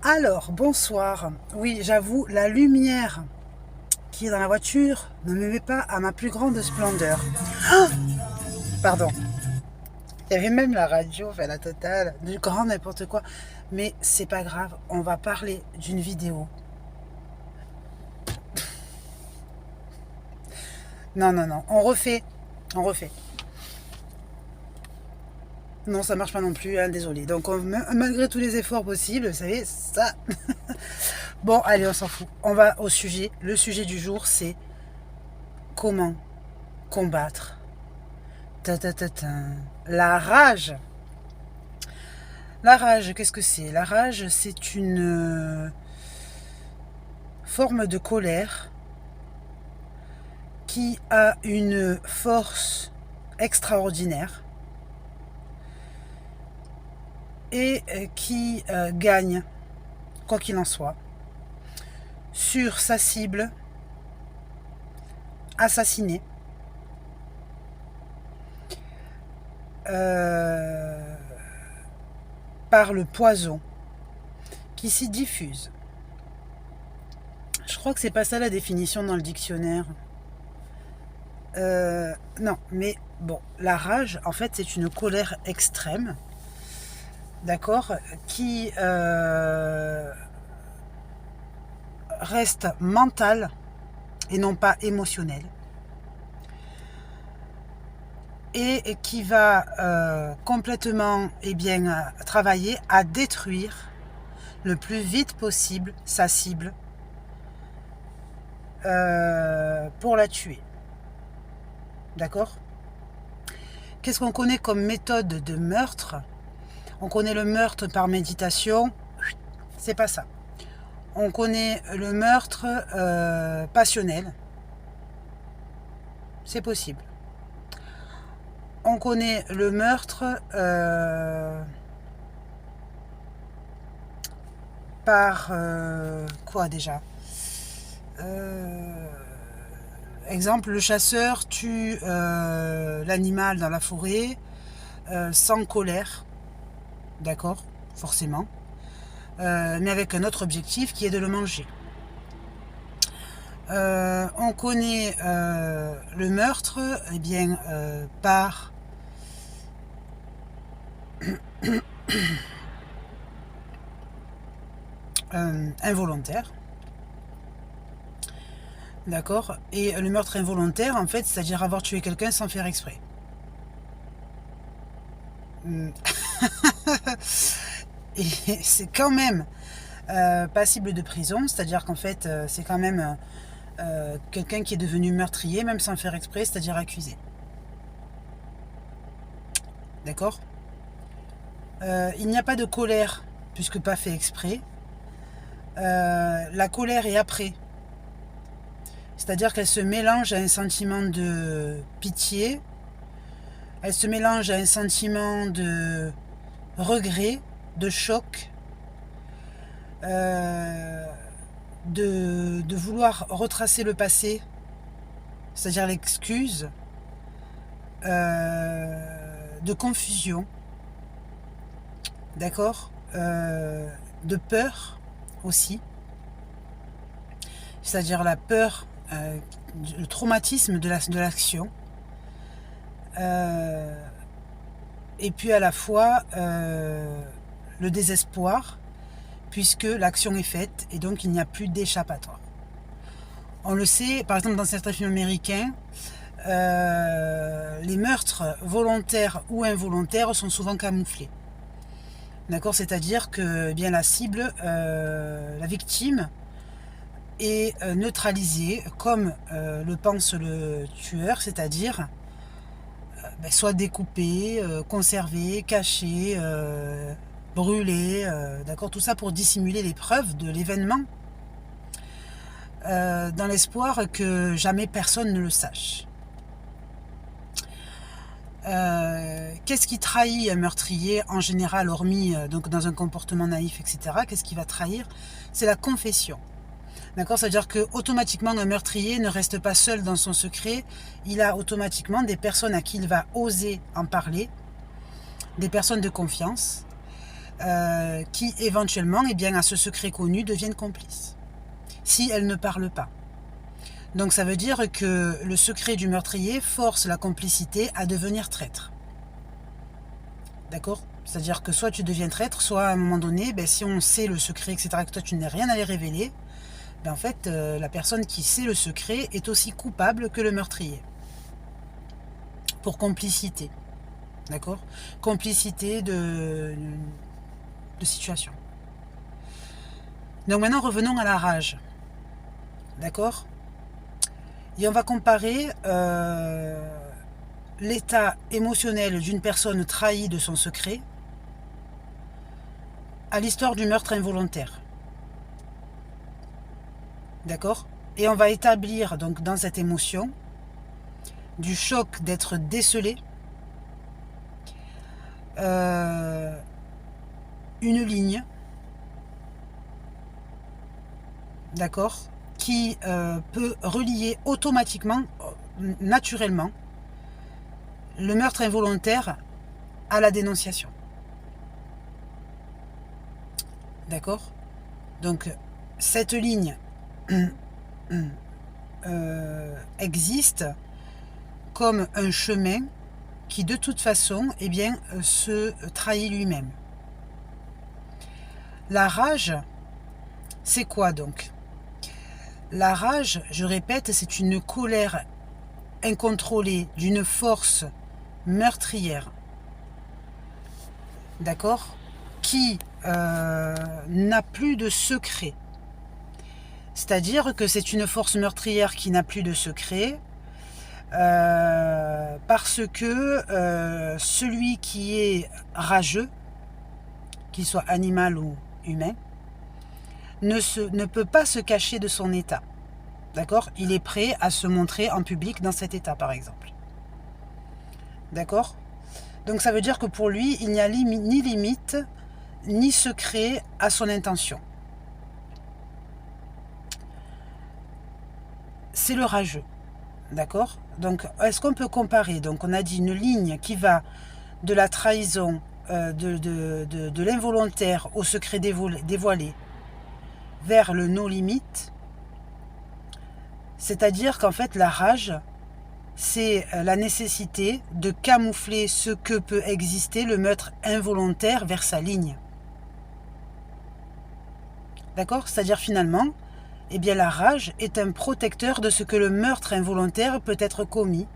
Alors, bonsoir. Oui, j'avoue, la lumière qui est dans la voiture ne me met pas à ma plus grande splendeur. Pardon. Il y avait même la radio, enfin la totale, du grand n'importe quoi. Mais c'est pas grave, on va parler d'une vidéo. Non, non, non, on refait. On refait. Non, ça marche pas non plus, hein, désolé. Donc, malgré tous les efforts possibles, vous savez, ça... Bon, allez, on s'en fout. On va au sujet. Le sujet du jour, c'est comment combattre ta, ta, ta, ta, la rage. La rage, qu'est-ce que c'est? La rage, c'est une forme de colère qui a une force extraordinaire et qui gagne, quoi qu'il en soit, sur sa cible assassinée. Par le poison qui s'y diffuse. Je crois que c'est pas ça la définition dans le dictionnaire. Non, mais bon, la rage, en fait, c'est une colère extrême, d'accord, qui reste mentale et non pas émotionnelle, et qui va complètement travailler à détruire le plus vite possible sa cible pour la tuer. D'accord? Qu'est-ce qu'on connaît comme méthode de meurtre? On connaît le meurtre par méditation, c'est pas ça. On connaît le meurtre passionnel, c'est possible. On connaît le meurtre par quoi déjà? Exemple, le chasseur tue l'animal dans la forêt sans colère, d'accord, forcément, mais avec un autre objectif qui est de le manger. On connaît le meurtre par involontaire. D'accord? Et le meurtre involontaire, en fait, c'est-à-dire avoir tué quelqu'un sans faire exprès. Et c'est quand même passible de prison, c'est-à-dire qu'en fait, c'est quand même quelqu'un qui est devenu meurtrier, même sans faire exprès, c'est-à-dire accusé. D'accord? Il n'y a pas de colère, puisque pas fait exprès. La colère est après. C'est-à-dire qu'elle se mélange à un sentiment de pitié, elle se mélange à un sentiment de regret, de choc, de vouloir retracer le passé, c'est-à-dire l'excuse, de confusion, d'accord, de peur aussi, c'est-à-dire la peur, le traumatisme de l'action, et puis à la fois le désespoir, puisque l'action est faite et donc il n'y a plus d'échappatoire. On le sait, par exemple dans certains films américains, les meurtres volontaires ou involontaires sont souvent camouflés. D'accord, c'est-à-dire que bien la cible, la victime, est neutralisée comme le pense le tueur, c'est-à-dire soit découpée, conservée, cachée, brûlée, d'accord, tout ça pour dissimuler les preuves de l'événement, dans l'espoir que jamais personne ne le sache. Qu'est-ce qui trahit un meurtrier en général, hormis donc dans un comportement naïf, etc. Qu'est-ce qui va trahir? C'est la confession. D'accord, c'est-à-dire que automatiquement un meurtrier ne reste pas seul dans son secret, il a automatiquement des personnes à qui il va oser en parler, des personnes de confiance, qui éventuellement, eh bien, à ce secret connu, deviennent complices, si elles ne parlent pas. Donc ça veut dire que le secret du meurtrier force la complicité à devenir traître. D'accord? C'est-à-dire que soit tu deviens traître, soit à un moment donné, ben, si on sait le secret, etc., que toi tu n'as rien à les révéler, ben, en fait, la personne qui sait le secret est aussi coupable que le meurtrier. Pour complicité. D'accord? Complicité de situation. Donc maintenant, revenons à la rage. D'accord? Et on va comparer l'état émotionnel d'une personne trahie de son secret à l'histoire du meurtre involontaire. D'accord? Et on va établir donc dans cette émotion du choc d'être décelé, une ligne, d'accord, qui peut relier automatiquement, naturellement, le meurtre involontaire à la dénonciation. D'accord? Donc, cette ligne existe comme un chemin qui, de toute façon, eh bien, se trahit lui-même. La rage, c'est quoi donc? La rage, je répète, c'est une colère incontrôlée d'une force meurtrière. D'accord? Qui n'a plus de secret. C'est-à-dire que c'est une force meurtrière qui n'a plus de secret parce que celui qui est rageux, qu'il soit animal ou humain, ne peut pas se cacher de son état. D'accord? Il est prêt à se montrer en public dans cet état, par exemple. D'accord? Donc ça veut dire que pour lui, il n'y a ni limite, ni secret à son intention. C'est le rageux. D'accord? Donc, est-ce qu'on peut comparer? Donc, on a dit une ligne qui va de la trahison, de l'involontaire au secret dévoilé vers le no-limite. C'est-à-dire qu'en fait, la rage, c'est la nécessité de camoufler ce que peut exister le meurtre involontaire vers sa ligne. D'accord? C'est-à-dire finalement, eh bien la rage est un protecteur de ce que le meurtre involontaire peut être commis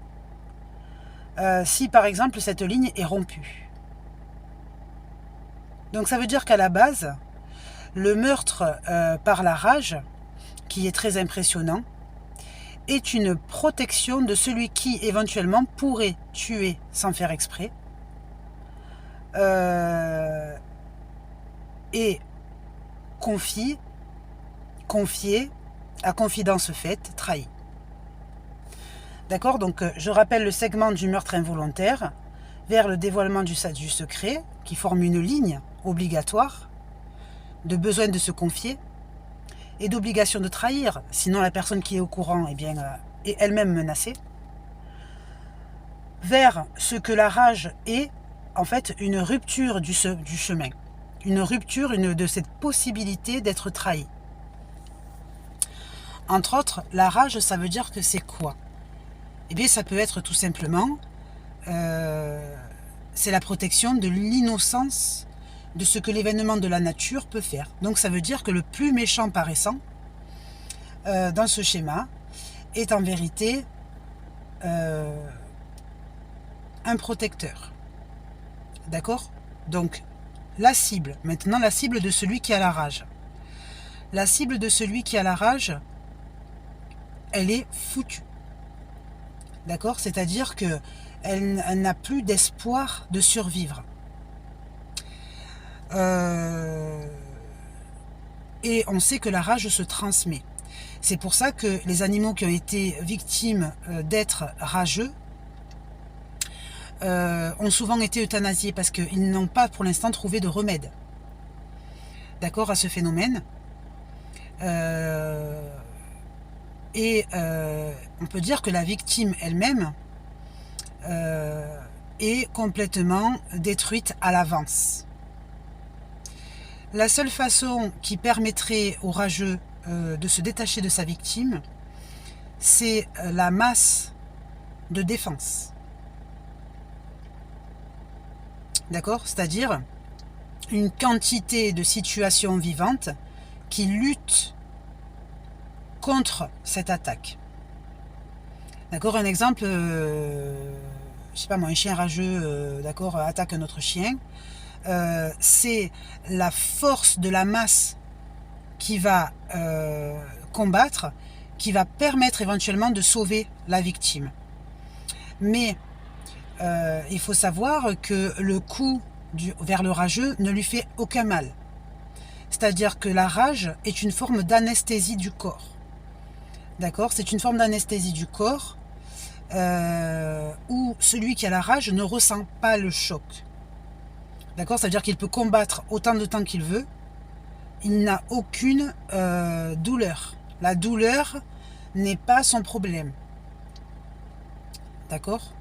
si par exemple cette ligne est rompue. Donc ça veut dire qu'à la base, le meurtre par la rage, qui est très impressionnant, est une protection de celui qui éventuellement pourrait tuer sans faire exprès et confier à confidence faite, trahi. D'accord? Donc je rappelle le segment du meurtre involontaire vers le dévoilement du secret qui forme une ligne obligatoire de besoin de se confier et d'obligation de trahir, sinon la personne qui est au courant eh bien, est elle-même menacée, vers ce que la rage est, en fait, une rupture du chemin, une rupture de cette possibilité d'être trahi. Entre autres, la rage, ça veut dire que c'est quoi? Eh bien, ça peut être tout simplement, c'est la protection de l'innocence de ce que l'événement de la nature peut faire. Donc ça veut dire que le plus méchant paraissant dans ce schéma est en vérité un protecteur. D'accord? Donc la cible, maintenant la cible de celui qui a la rage. La cible de celui qui a la rage, elle est foutue. D'accord? C'est-à-dire qu'elle n'a plus d'espoir de survivre. Et on sait que la rage se transmet. C'est pour ça que les animaux qui ont été victimes d'êtres rageux ont souvent été euthanasiés parce qu'ils n'ont pas pour l'instant trouvé de remède. D'accord, à ce phénomène. Et on peut dire que la victime elle-même est complètement détruite à l'avance. La seule façon qui permettrait au rageux de se détacher de sa victime, c'est la masse de défense. D'accord? C'est-à-dire une quantité de situations vivantes qui luttent contre cette attaque. D'accord? Un exemple, je sais pas moi, un chien rageux, d'accord, attaque un autre chien. C'est la force de la masse qui va combattre, qui va permettre éventuellement de sauver la victime. Mais il faut savoir que le coup vers le rageux ne lui fait aucun mal. C'est-à-dire que la rage est une forme d'anesthésie du corps. D'accord? C'est une forme d'anesthésie du corps où celui qui a la rage ne ressent pas le choc. D'accord? C'est-à-dire qu'il peut combattre autant de temps qu'il veut. Il n'a aucune douleur. La douleur n'est pas son problème. D'accord?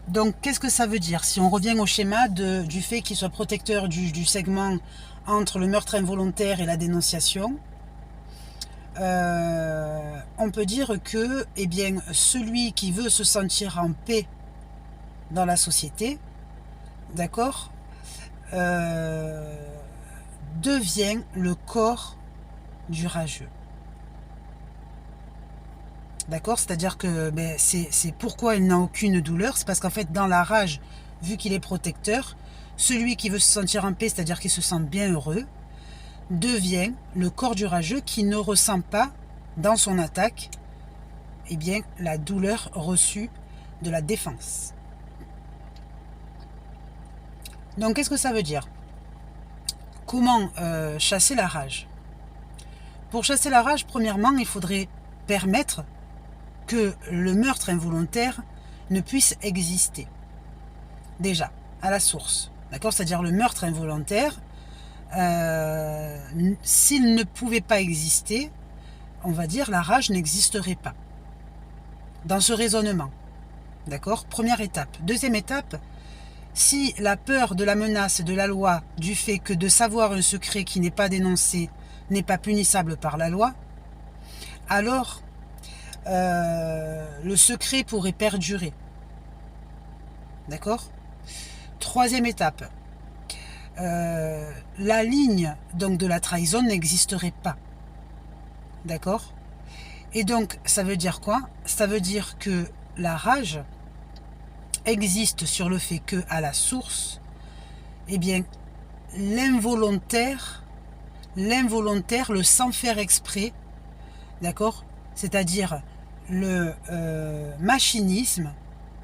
Donc, qu'est-ce que ça veut dire? Si on revient au schéma du fait qu'il soit protecteur du segment entre le meurtre involontaire et la dénonciation, on peut dire que eh bien, celui qui veut se sentir en paix dans la société, d'accord, devient le corps du rageux. D'accord? C'est-à-dire que c'est pourquoi il n'a aucune douleur. C'est parce qu'en fait, dans la rage, vu qu'il est protecteur, celui qui veut se sentir en paix, c'est-à-dire qu'il se sent bien heureux, devient le corps du rageux qui ne ressent pas, dans son attaque, eh bien, la douleur reçue de la défense. Donc, qu'est-ce que ça veut dire? Comment chasser la rage? Pour chasser la rage, premièrement, il faudrait permettre que le meurtre involontaire ne puisse exister. Déjà, à la source. D'accord? C'est-à-dire le meurtre involontaire, s'il ne pouvait pas exister, on va dire la rage n'existerait pas. Dans ce raisonnement. D'accord? Première étape. Deuxième étape, si la peur de la menace de la loi, du fait que de savoir un secret qui n'est pas dénoncé n'est pas punissable par la loi, alors le secret pourrait perdurer. D'accord? Troisième étape, la ligne donc de la trahison n'existerait pas. D'accord? Et donc, ça veut dire quoi? Ça veut dire que la rage existe sur le fait que, à la source, eh bien, l'involontaire, le sans faire exprès, d'accord? C'est-à-dire le machinisme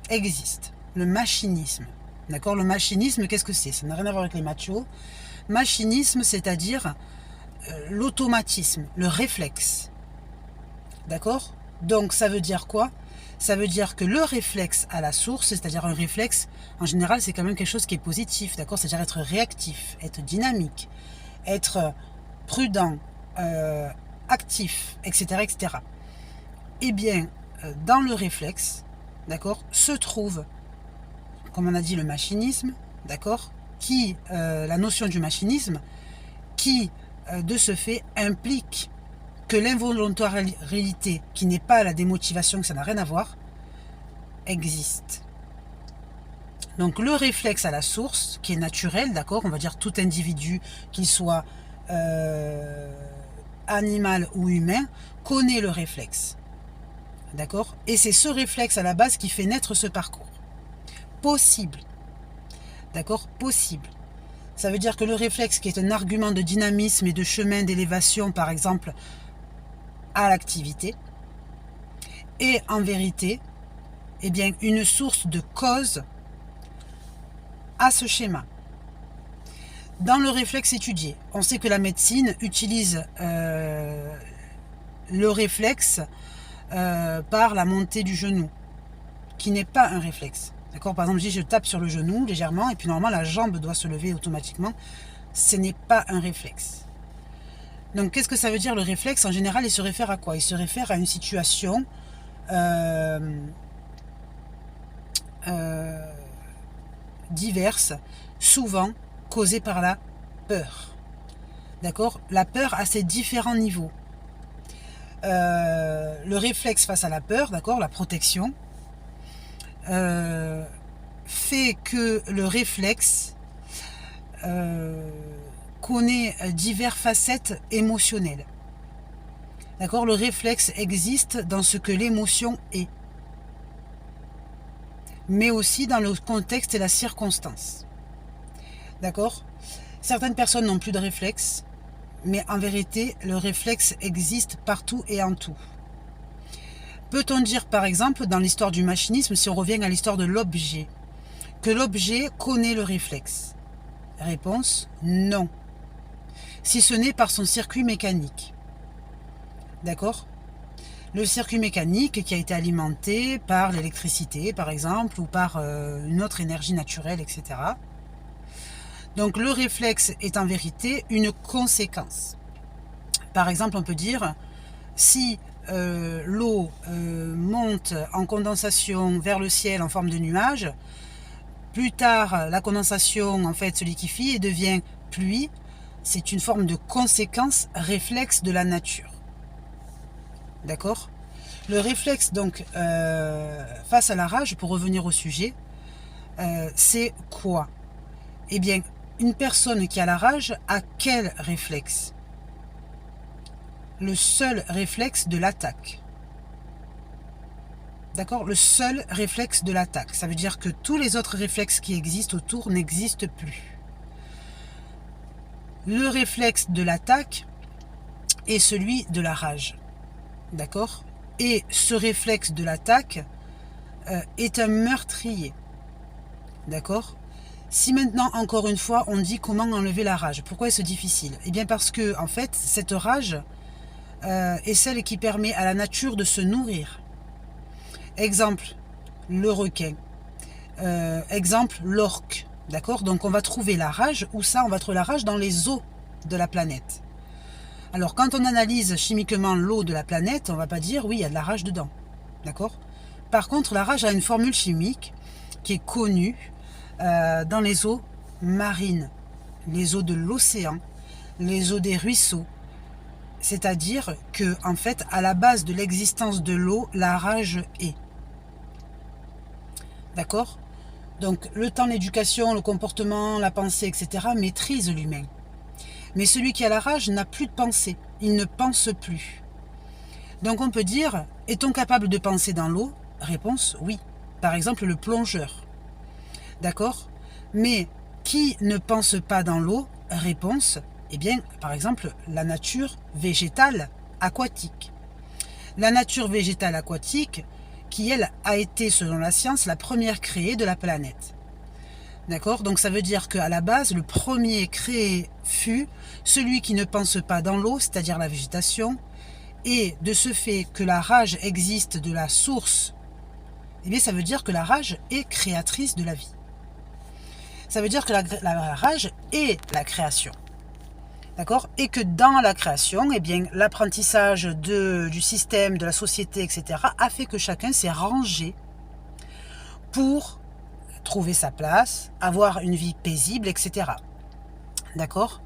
existe. Le machinisme. D'accord? Le machinisme, qu'est-ce que c'est? Ça n'a rien à voir avec les machos. Machinisme, c'est-à-dire l'automatisme, le réflexe. D'accord? Donc, ça veut dire quoi? Ça veut dire que le réflexe à la source, c'est-à-dire un réflexe, en général, c'est quand même quelque chose qui est positif. D'accord? C'est-à-dire être réactif, être dynamique, être prudent, actif, etc., etc. Eh bien, dans le réflexe, d'accord, se trouve, comme on a dit, le machinisme, d'accord, qui, la notion du machinisme, qui, de ce fait, implique que l'involontarité, qui n'est pas la démotivation, que ça n'a rien à voir, existe. Donc le réflexe à la source, qui est naturel, d'accord, on va dire tout individu, qu'il soit animal ou humain, connaît le réflexe. D'accord? Et c'est ce réflexe à la base qui fait naître ce parcours. Possible. D'accord? Possible. Ça veut dire que le réflexe, qui est un argument de dynamisme et de chemin d'élévation, par exemple, à l'activité, est en vérité, eh bien, une source de cause à ce schéma. Dans le réflexe étudié, on sait que la médecine utilise le réflexe par la montée du genou, qui n'est pas un réflexe. D'accord? Par exemple, je tape sur le genou légèrement, et puis normalement la jambe doit se lever automatiquement. Ce n'est pas un réflexe. Donc, qu'est-ce que ça veut dire le réflexe? En général, il se réfère à quoi? Il se réfère à une situation diverse, souvent causée par la peur. D'accord? La peur a ses différents niveaux. Le réflexe face à la peur, d'accord, la protection, fait que le réflexe connaît diverses facettes émotionnelles. D'accord? Le réflexe existe dans ce que l'émotion est, mais aussi dans le contexte et la circonstance. D'accord? Certaines personnes n'ont plus de réflexe, mais en vérité, le réflexe existe partout et en tout. Peut-on dire, par exemple, dans l'histoire du machinisme, si on revient à l'histoire de l'objet, que l'objet connaît le réflexe? Réponse, non. Si ce n'est par son circuit mécanique. D'accord? Le circuit mécanique qui a été alimenté par l'électricité, par exemple, ou par une autre énergie naturelle, etc. Donc le réflexe est en vérité une conséquence. Par exemple, on peut dire, si l'eau monte en condensation vers le ciel en forme de nuage, plus tard la condensation en fait se liquéfie et devient pluie, c'est une forme de conséquence réflexe de la nature. D'accord? Le réflexe donc face à la rage, pour revenir au sujet, c'est quoi? Eh bien, une personne qui a la rage a quel réflexe? Le seul réflexe de l'attaque. D'accord? Le seul réflexe de l'attaque. Ça veut dire que tous les autres réflexes qui existent autour n'existent plus. Le réflexe de l'attaque est celui de la rage. D'accord? Et ce réflexe de l'attaque est un meurtrier. D'accord? Si maintenant, encore une fois, on dit comment enlever la rage, pourquoi est-ce difficile? Eh bien parce que, en fait, cette rage est celle qui permet à la nature de se nourrir. Exemple, le requin. Exemple, l'orque. D'accord? Donc on va trouver la rage, où ça? On va trouver la rage dans les eaux de la planète. Alors quand on analyse chimiquement l'eau de la planète, on ne va pas dire oui, il y a de la rage dedans. D'accord? Par contre, la rage a une formule chimique qui est connue dans les eaux marines, les eau de l'océan, les eaux des ruisseaux. C'est-à-dire que, en fait, à la base de l'existence de l'eau, la rage est. D'accord? Donc, le temps, l'éducation, le comportement, la pensée, etc. maîtrise l'humain. Mais celui qui a la rage n'a plus de pensée. Il ne pense plus. Donc, on peut dire, est-on capable de penser dans l'eau? Réponse, oui. Par exemple, le plongeur. D'accord? Mais qui ne pense pas dans l'eau? Réponse, eh bien, par exemple, la nature végétale aquatique. La nature végétale aquatique, qui, elle, a été, selon la science, la première créée de la planète. D'accord? Donc ça veut dire qu'à la base, le premier créé fut celui qui ne pense pas dans l'eau, c'est-à-dire la végétation, et de ce fait que la rage existe de la source, eh bien ça veut dire que la rage est créatrice de la vie. Ça veut dire que la rage est la création. D'accord? Et que dans la création, eh bien, l'apprentissage du système, de la société, etc., a fait que chacun s'est rangé pour trouver sa place, avoir une vie paisible, etc. D'accord?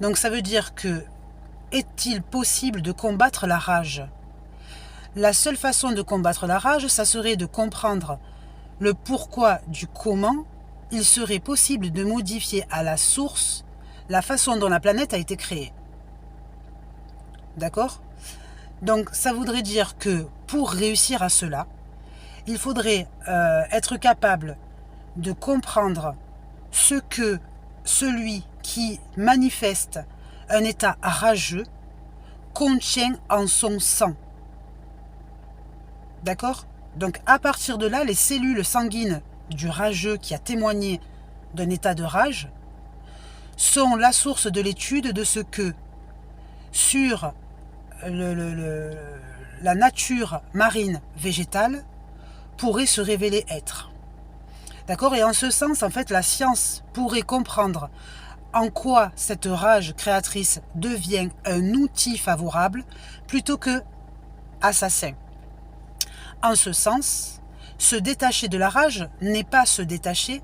Donc ça veut dire que, est-il possible de combattre la rage? La seule façon de combattre la rage, ça serait de comprendre le pourquoi du comment il serait possible de modifier à la source la façon dont la planète a été créée. D'accord? Donc ça voudrait dire que pour réussir à cela, il faudrait être capable de comprendre ce que celui qui manifeste un état rageux contient en son sang. D'accord? Donc à partir de là, les cellules sanguines du rageux qui a témoigné d'un état de rage sont la source de l'étude de ce que, sur la nature marine végétale, pourrait se révéler être. D'accord? Et en ce sens, en fait, la science pourrait comprendre en quoi cette rage créatrice devient un outil favorable plutôt que assassin. En ce sens, se détacher de la rage n'est pas se détacher,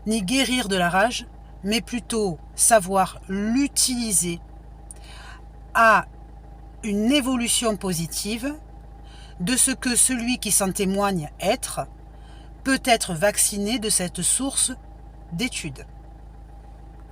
ni guérir de la rage, mais plutôt savoir l'utiliser à une évolution positive de ce que celui qui s'en témoigne être peut être vacciné de cette source d'études.